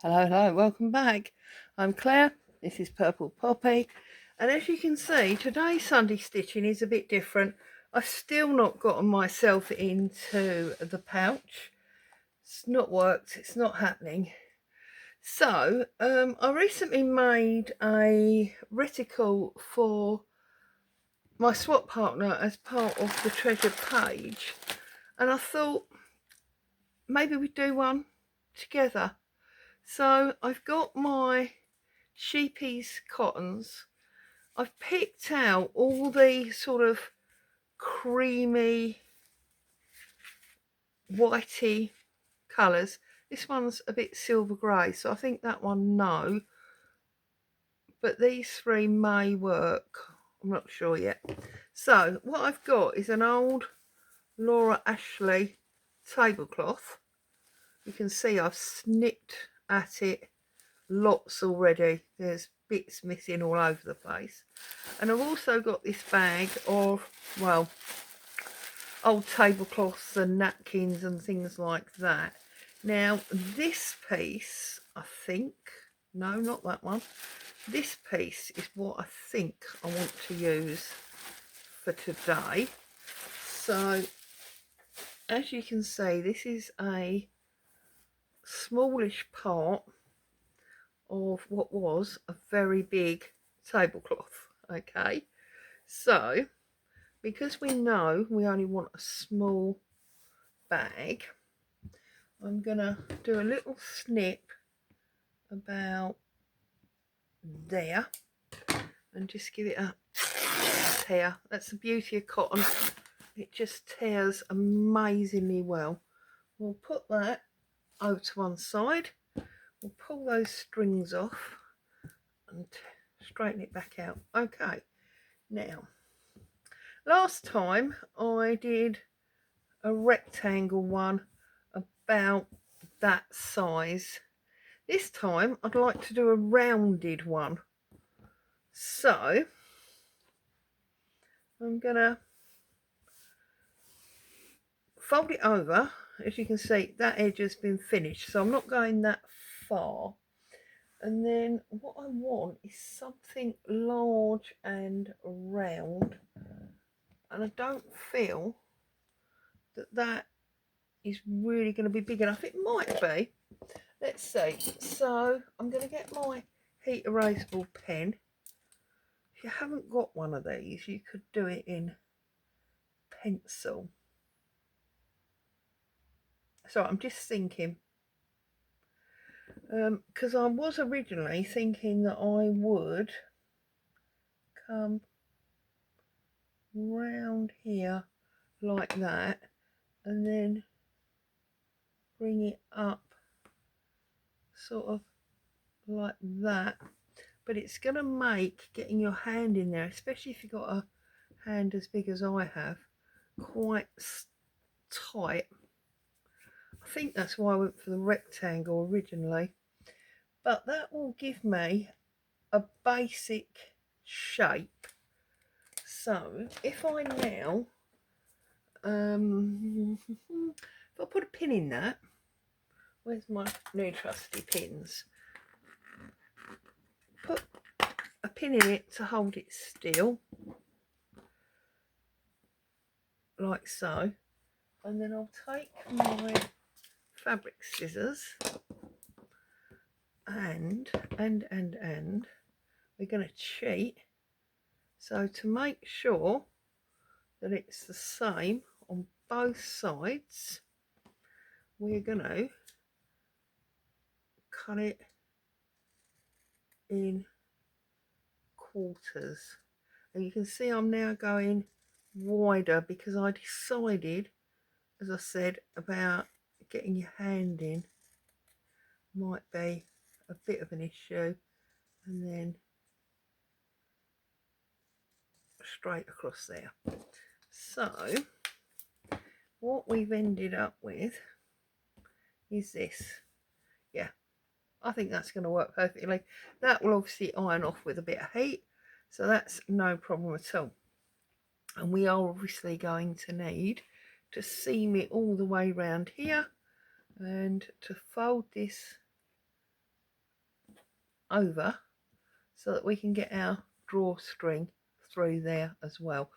Hello, welcome back. I'm Claire, this is Purple Poppy, and as you can see, today's Sunday stitching is a bit different. I've still not gotten myself into the pouch. It's not worked, it's not happening. So, I recently made a reticule for my swap partner as part of the treasure page, and I thought maybe we'd do one together. So I've got my sheepies cottons. I've picked out all the sort of creamy whitey colours. This one's a bit silver grey, so I think that one no, but these three may work. I'm not sure yet. So what I've got is an old Laura Ashley tablecloth. You can see I've snipped at it lots already. There's bits missing all over the place. And I've also got this bag of, well, old tablecloths and napkins and things like that. Now this piece, I think, no, not that one, this piece is what I think I want to use for today. So as you can see, this is a smallish part of what was a very big tablecloth. Okay, so because we know we only want a small bag, I'm gonna do a little snip about there and just give it a tear. That's the beauty of cotton, it just tears amazingly well. We'll put that over to one side, we'll pull those strings off and straighten it back out. Okay, now last time I did a rectangle one about that size. This time I'd like to do a rounded one. So I'm gonna fold it over. As you can see, that edge has been finished, so I'm not going that far. And then what I want is something large and round, and I don't feel that that is really going to be big enough. It might be. Let's see. So I'm going to get my heat erasable pen. If you haven't got one of these, you could do it in pencil. So I'm just thinking, because I was originally thinking that I would come round here like that and then bring it up sort of like that, but it's going to make getting your hand in there, especially if you've got a hand as big as I have, quite tight. I think that's why I went for the rectangle originally, but that will give me a basic shape. So if I now if I put a pin in that, where's my new trusty pins, put a pin in it to hold it still like so, and then I'll take my fabric scissors and we're going to cheat. So to make sure that it's the same on both sides, we're going to cut it in quarters. And you can see I'm now going wider because I decided, as I said, about getting your hand in might be a bit of an issue, and then straight across there. So what we've ended up with is this. Yeah, I think that's going to work perfectly. That will obviously iron off with a bit of heat, so that's no problem at all. And we are obviously going to need to seam it all the way around here and to fold this over so that we can get our drawstring through there as well.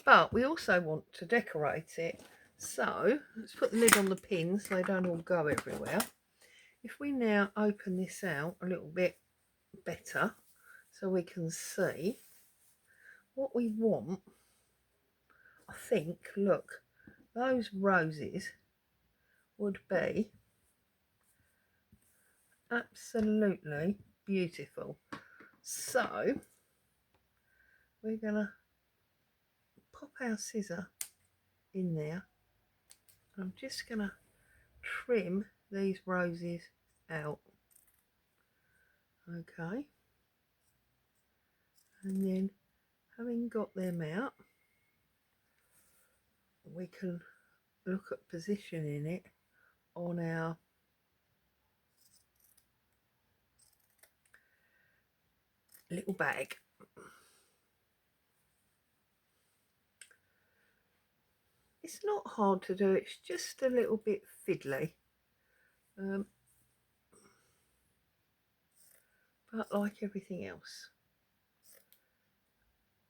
But we also want to decorate it, so let's put the lid on the pins so they don't all go everywhere. If we now open this out a little bit better so we can see what we want, I think, look, those roses would be absolutely beautiful. So we're gonna pop our scissor in there. I'm just gonna trim these roses out, okay, and then having got them out, we can look at positioning it on our little bag. It's not hard to do, it's just a little bit fiddly, but like everything else,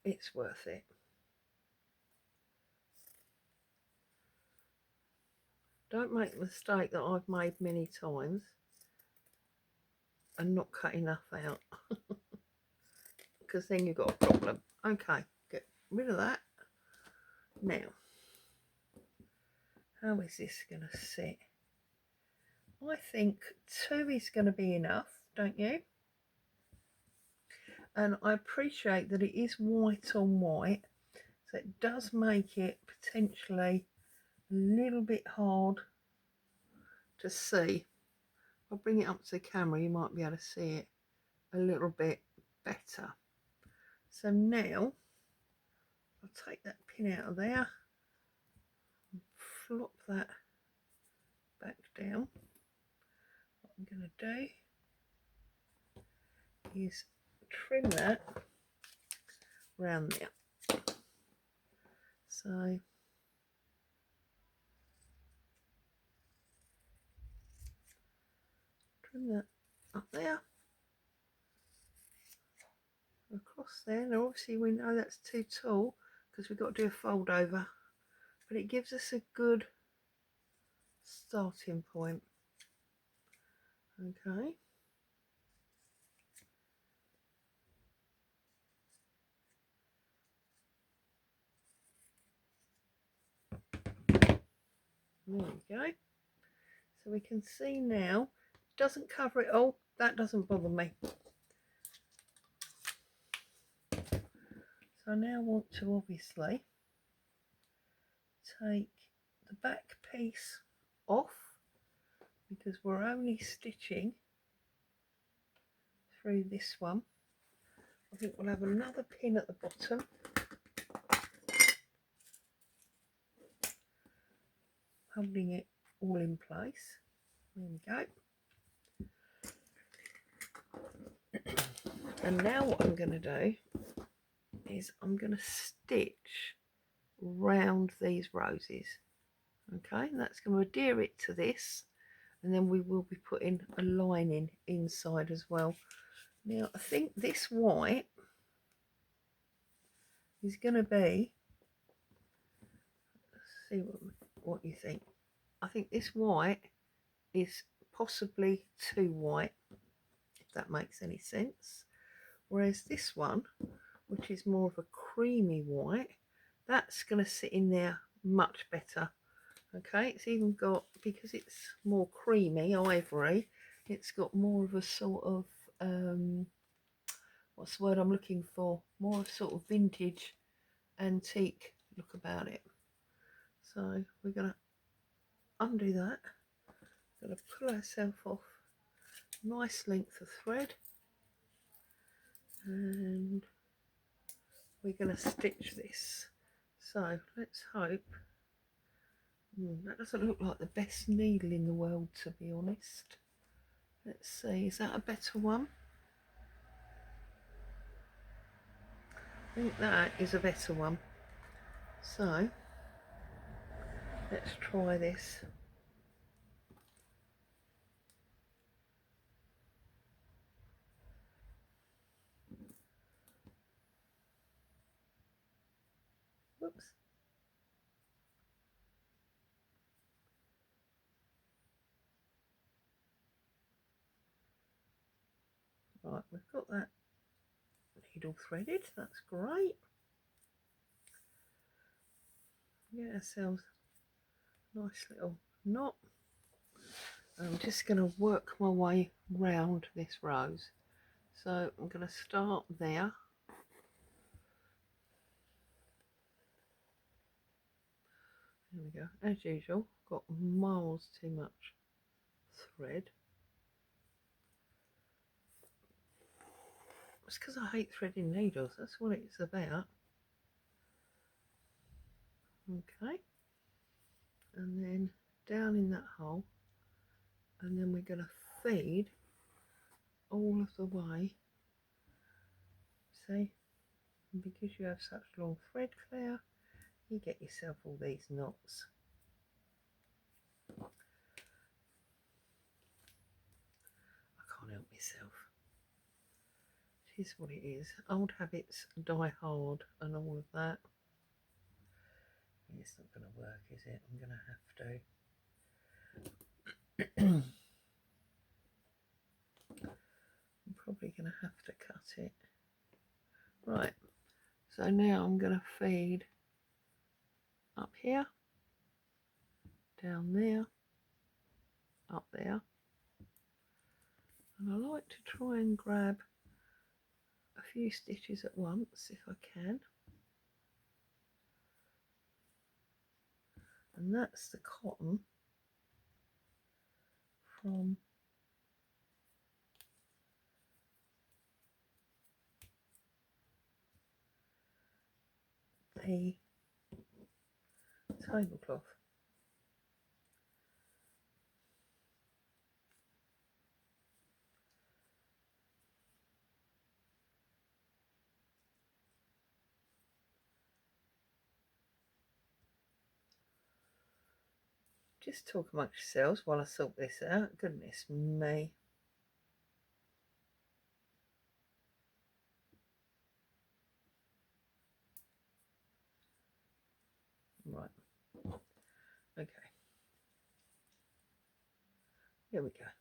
it's worth it. Don't make the mistake that I've made many times and not cut enough out, because then you've got a problem. Okay, get rid of that. Now, how is this going to sit? I think 2 is going to be enough, don't you? And I appreciate that it is white on white, so it does make it potentially a little bit hard to see. If I bring it up to the camera, you might be able to see it a little bit better. So now I'll take that pin out of there and flop that back down. What I'm going to do is trim that round there. So trim that up there, across there. Now obviously we know that's too tall because we've got to do a fold over, but it gives us a good starting point. Okay. There we go. So we can see now, it doesn't cover it all, that doesn't bother me. So I now want to obviously take the back piece off because we're only stitching through this one. I think we'll have another pin at the bottom, holding it all in place. There we go. And now what I'm going to do is I'm going to stitch round these roses. Okay, and that's going to adhere it to this, and then we will be putting a lining inside as well. Now I think this white is going to be, let's see what you think. I think this white is possibly too white, if that makes any sense, whereas this one, which is more of a creamy white, that's going to sit in there much better. Okay, it's even got, because it's more creamy ivory, it's got more of a sort of what's the word I'm looking for, more of sort of vintage antique look about it. So we're going to undo that, going to pull ourselves off nice length of thread, and we're going to stitch this. So let's hope. That doesn't look like the best needle in the world, to be honest. Let's see, is that a better one? I think that is a better one. So let's try this. Whoops. Right, we've got that needle threaded, that's great. Get ourselves a nice little knot. I'm just going to work my way round this rose. So I'm going to start there. There we go. As usual, got miles too much thread. It's because I hate threading needles, that's what it's about. Okay, and then down in that hole, and then we're going to feed all of the way. See, and because you have such long thread, Claire, you get yourself all these knots. I can't help myself. It is what it is. Old habits die hard and all of that. It's not going to work, is it? I'm going to have to. I'm probably going to have to cut it. Right, so now I'm going to feed up here, down there, up there. And I like to try and grab a few stitches at once if I can. And that's the cotton from the tablecloth. Just talk amongst yourselves while I sort this out. Goodness me. Right. Okay. Here we go.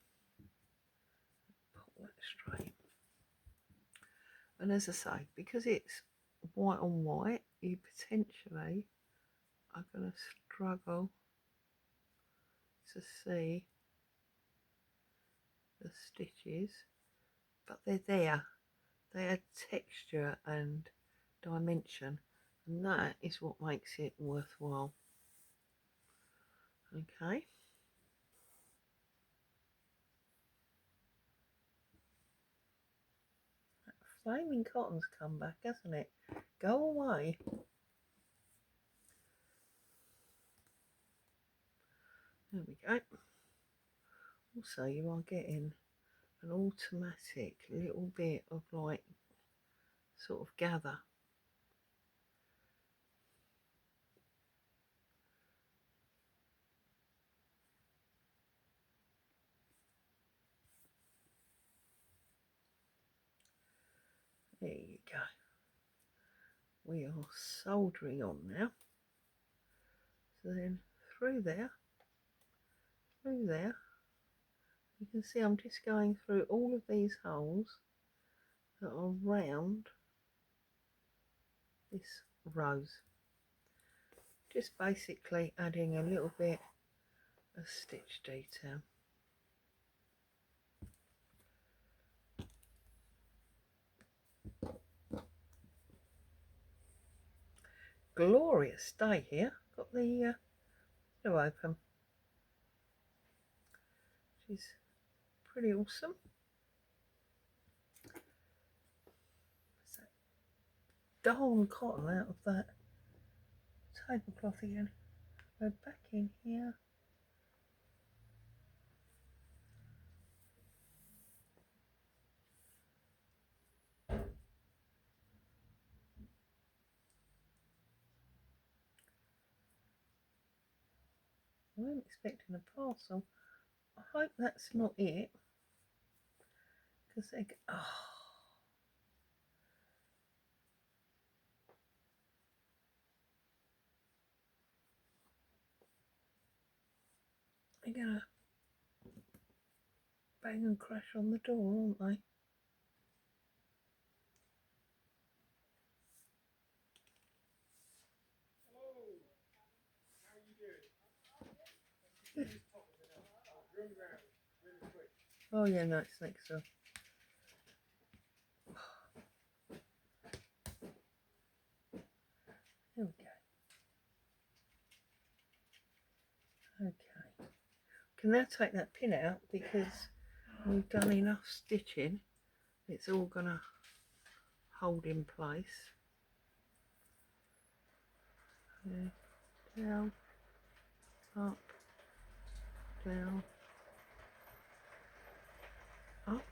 Pull that straight. And as I say, because it's white on white, you potentially are going to struggle to see the stitches, but they're there. They add texture and dimension, and that is what makes it worthwhile. Okay. That flaming cotton's come back, hasn't it? Go away. There we go. Also, you are getting an automatic little bit of like sort of gather. There you go. We are soldering on now. So then through there, you can see I'm just going through all of these holes that are round this rose. Just basically adding a little bit of stitch detail. Glorious day here. Got the window open, which is pretty awesome. So darn cotton out of that tablecloth again. Go back in here. I wasn't expecting a parcel. I hope that's not it, because they go, oh. I, They're gonna bang and crash on the door, aren't they? Oh yeah, no, it's next door. There we go. Okay. Can now take that pin out because we've done enough stitching. It's all gonna hold in place. Down, up, down, up.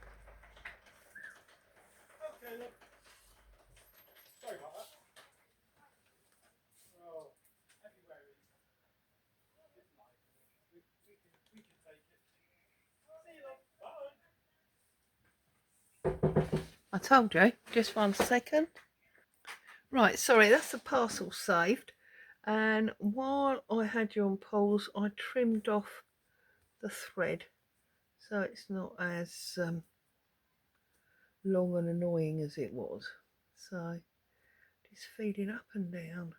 Okay, look. Sorry about that. Oh, everywhere is light. We can take it. See you, love. Bye. I told you, just 1 second. Right, sorry, that's the parcel saved. And while I had you on pause, I trimmed off the thread so it's not as long and annoying as it was. So just feeding up and down.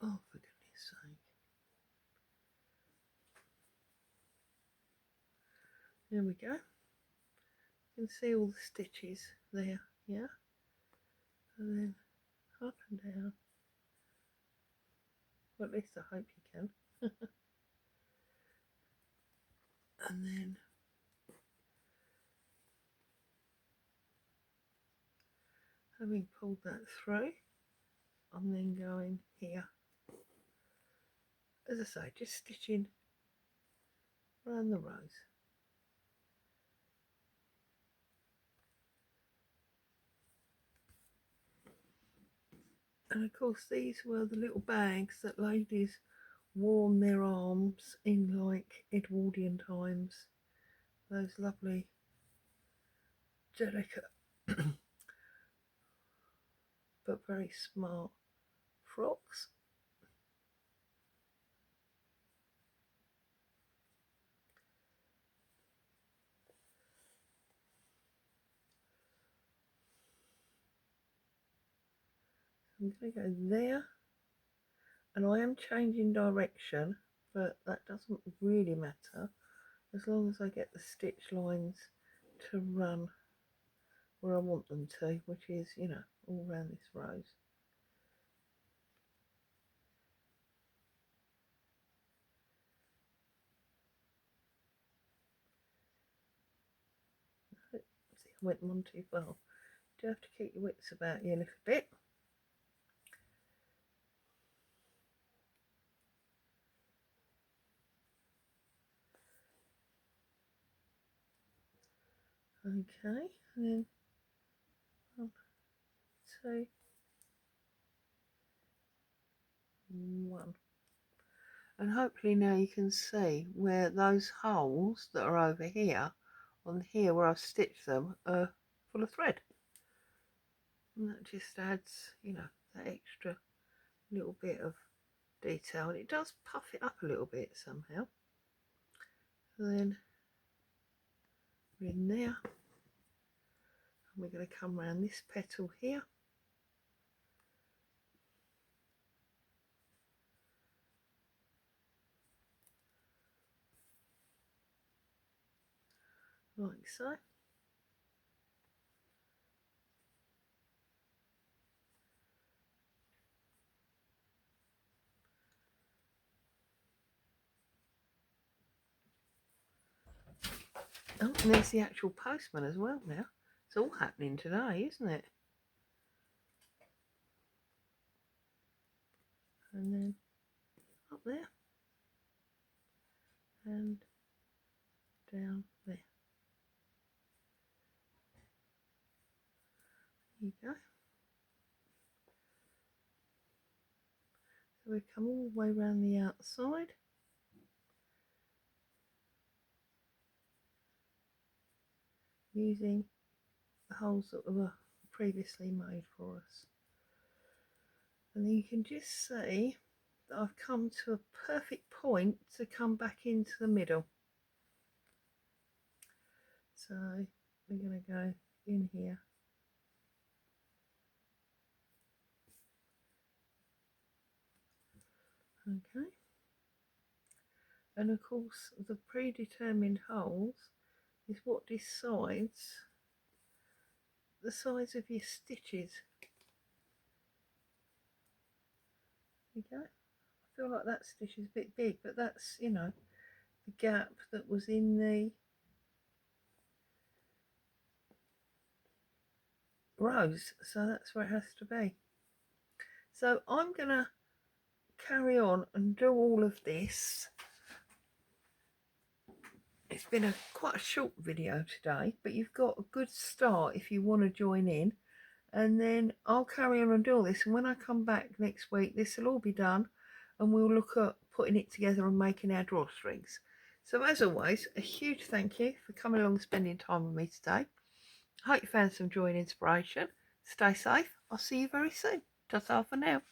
Oh, for goodness sake. There we go. You can see all the stitches there, yeah? And then up and down. Well, at least I hope you can. And then having pulled that through, I'm then going here. As I say, just stitching around the rows. And of course these were the little bags that ladies wore on their arms in like Edwardian times. Those lovely, delicate but very smart frocks. I'm going to go there, and I am changing direction, but that doesn't really matter as long as I get the stitch lines to run where I want them to, which is, you know, all around this rose. See, I went one too far. Do have to keep your wits about you a little bit. Okay, and then 1, 2, 1. And hopefully now you can see where those holes that are over here, on here where I've stitched them, are full of thread. And that just adds, you know, that extra little bit of detail. And it does puff it up a little bit somehow. And then we're in there. And we're going to come around this petal here. Like so. Oh, and there's the actual postman as well now. It's all happening today, isn't it? And then up there. And down there. There you go. So we come all the way around the outside. Using the holes that were previously made for us. And you can just see that I've come to a perfect point to come back into the middle. So we're going to go in here. Okay. And of course the predetermined holes is what decides the size of your stitches. There you go. I feel like that stitch is a bit big, but that's, you know, the gap that was in the rows, so that's where it has to be. So I'm gonna carry on and do all of this. It's been quite a short video today, but you've got a good start if you want to join in, and then I'll carry on and do all this, and when I come back next week this will all be done and we'll look at putting it together and making our drawstrings. So as always, a huge thank you for coming along and spending time with me today. I hope you found some joy and inspiration. Stay safe. I'll see you very soon. Ta-ta for now.